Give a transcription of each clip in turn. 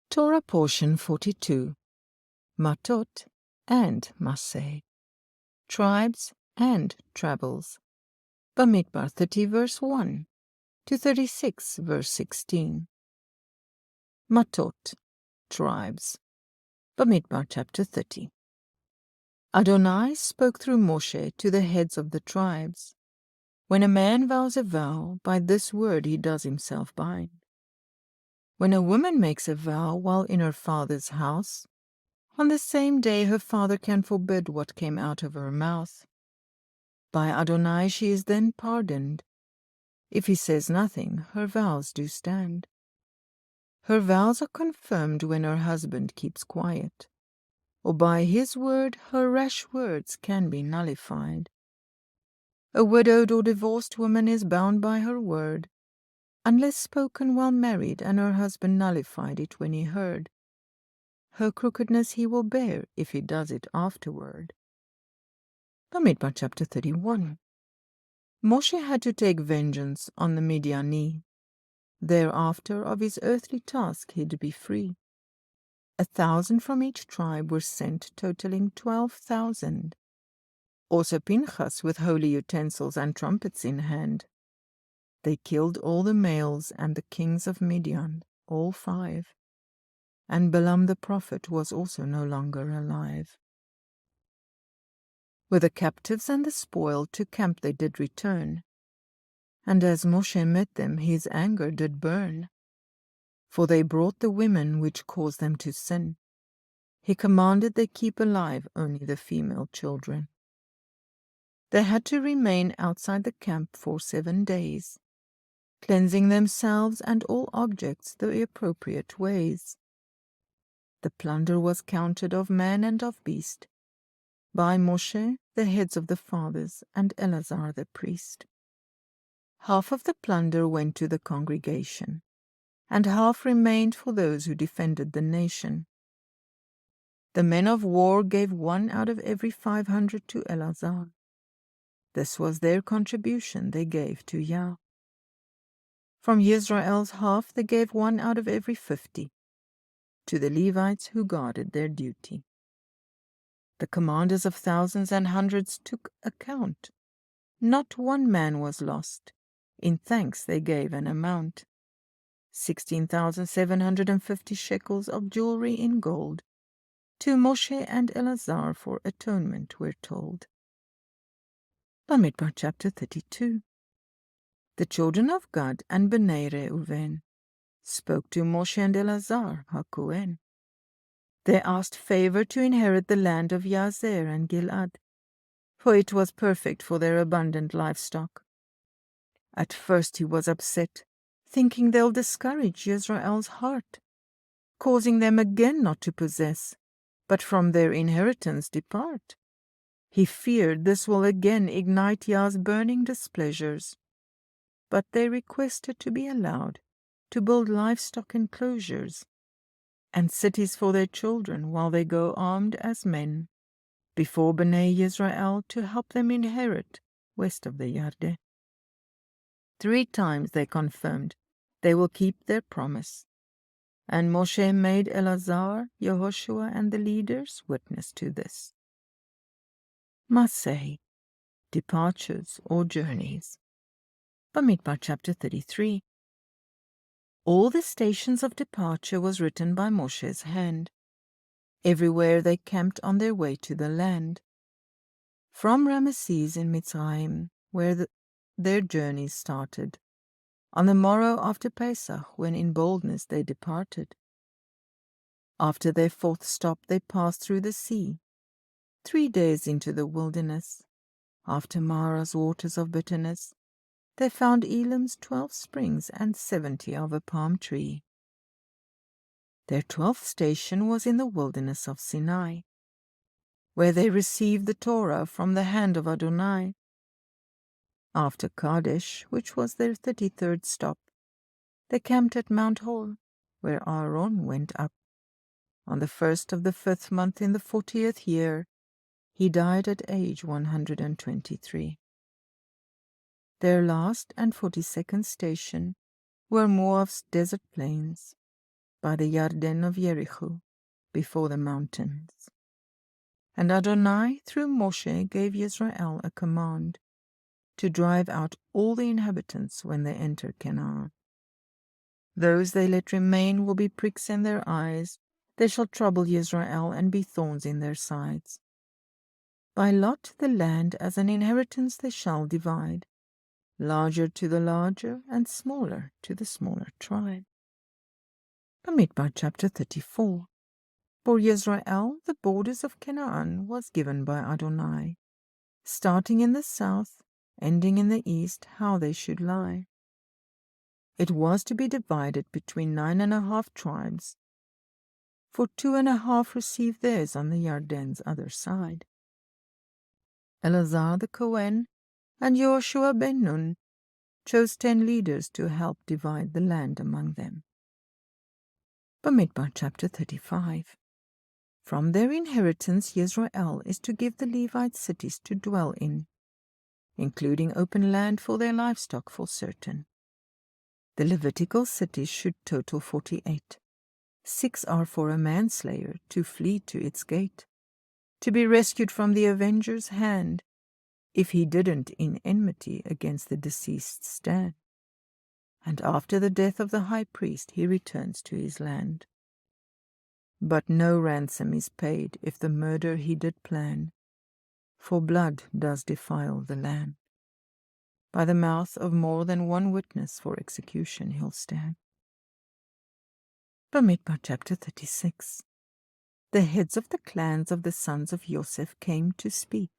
Torah portion 42. Mattot and Masei. Tribes and travels. Bamidbar 30 verse 1 to 36 verse 16. Mattot, tribes. Bamidbar chapter 30. Adonai spoke through Moshe to the heads of the tribes. When a man vows a vow, by this word he does himself bind. When a woman makes a vow while in her father's house, on the same day her father can forbid what came out of her mouth. By Adonai she is then pardoned. If he says nothing, her vows do stand. Her vows are confirmed when her husband keeps quiet, or by his word her rash words can be nullified. A widowed or divorced woman is bound by her word, unless spoken while married and her husband nullified it when he heard. Her crookedness he will bear if he does it afterward. Bamidbar chapter 31. Moshe had to take vengeance on the Midyanite. Thereafter of his earthly task he'd be free. 1,000 from each tribe were sent, totaling 12,000. Also Pinchas with holy utensils and trumpets in hand. They killed all the males and the kings of Midian, all 5. And Balaam the prophet was also no longer alive. With the captives and the spoil to camp they did return. And as Moshe met them, his anger did burn. For they brought the women which caused them to sin. He commanded they keep alive only the female children. They had to remain outside the camp for 7 days, cleansing themselves and all objects the appropriate ways. The plunder was counted of man and of beast, by Moshe, the heads of the fathers, and Eleazar the priest. Half of the plunder went to the congregation, and half remained for those who defended the nation. The men of war gave 1 out of every 500 to Eleazar. This was their contribution they gave to Yah. From Israel's half they gave 1 out of every 50, to the Levites who guarded their duty. The commanders of thousands and hundreds took account. Not 1 man was lost. In thanks they gave an amount. 16,750 shekels of jewelry in gold. To Moshe and Eleazar for atonement, we're told. Bamidbar chapter 32. The children of Gad and Bnei Reuven spoke to Moshe and Eleazar HaKohen. They asked favor to inherit the land of Yazer and Gilad, for it was perfect for their abundant livestock. At first he was upset, thinking they'll discourage Israel's heart, causing them again not to possess, but from their inheritance depart. He feared this will again ignite Yah's burning displeasures. But they requested to be allowed to build livestock enclosures and cities for their children while they go armed as men before Bnei Israel to help them inherit west of the Yarden. 3 times they confirmed they will keep their promise. And Moshe made Eleazar, Yehoshua, and the leaders witness to this. Masei, departures or journeys. Bamidbar chapter 33. All the stations of departure was written by Moshe's hand. Everywhere they camped on their way to the land. From Ramesses in Mitzrayim, where their journeys started, on the morrow after Pesach, when in boldness they departed. After their 4th stop they passed through the sea, 3 days into the wilderness. After Mara's waters of bitterness, they found Elam's 12 springs and 70 of a palm tree. Their 12th station was in the wilderness of Sinai, where they received the Torah from the hand of Adonai. After Kadesh, which was their 33rd stop, they camped at Mount Hor, where Aaron went up. On the 1st of the 5th month in the 40th year, he died at age 123. Their last and 42nd station were Moab's desert plains, by the Yarden of Jericho, before the mountains. And Adonai through Moshe gave Israel a command to drive out all the inhabitants when they enter Canaan. Those they let remain will be pricks in their eyes, they shall trouble Israel and be thorns in their sides. By lot the land as an inheritance they shall divide, larger to the larger and smaller to the smaller tribe. Bamidbar chapter 34. For Israel the borders of Canaan was given by Adonai, starting in the south, ending in the east, how they should lie. It was to be divided between 9.5 tribes, for 2.5 received theirs on the Yarden's other side. Eleazar the Cohen and Joshua ben Nun chose 10 leaders to help divide the land among them. Bamidbar chapter 35. From their inheritance Israel is to give the Levite cities to dwell in, including open land for their livestock for certain. The Levitical cities should total 48. 6 are for a manslayer to flee to its gate, to be rescued from the avenger's hand, if he didn't in enmity against the deceased stand. And after the death of the high priest he returns to his land. But no ransom is paid if the murder he did plan, for blood does defile the land. By the mouth of more than one witness for execution he'll stand. Bamidbar chapter 36. The heads of the clans of the sons of Joseph came to speak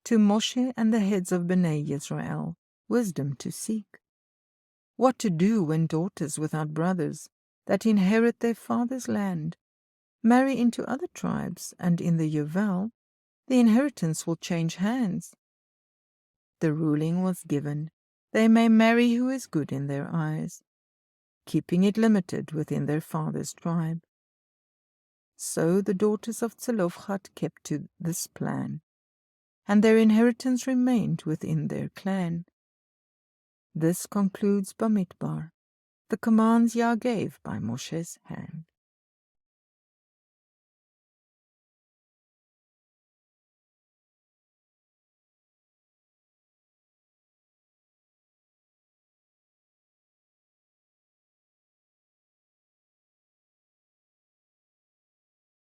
to Moshe and the heads of Bnei Israel, wisdom to seek. What to do when daughters without brothers, that inherit their father's land, marry into other tribes, and in the Yovel, the inheritance will change hands. The ruling was given, they may marry who is good in their eyes, keeping it limited within their father's tribe. So the daughters of Zelophehad kept to this plan, and their inheritance remained within their clan. This concludes Bamidbar, the commands Yah gave by Moshe's hand.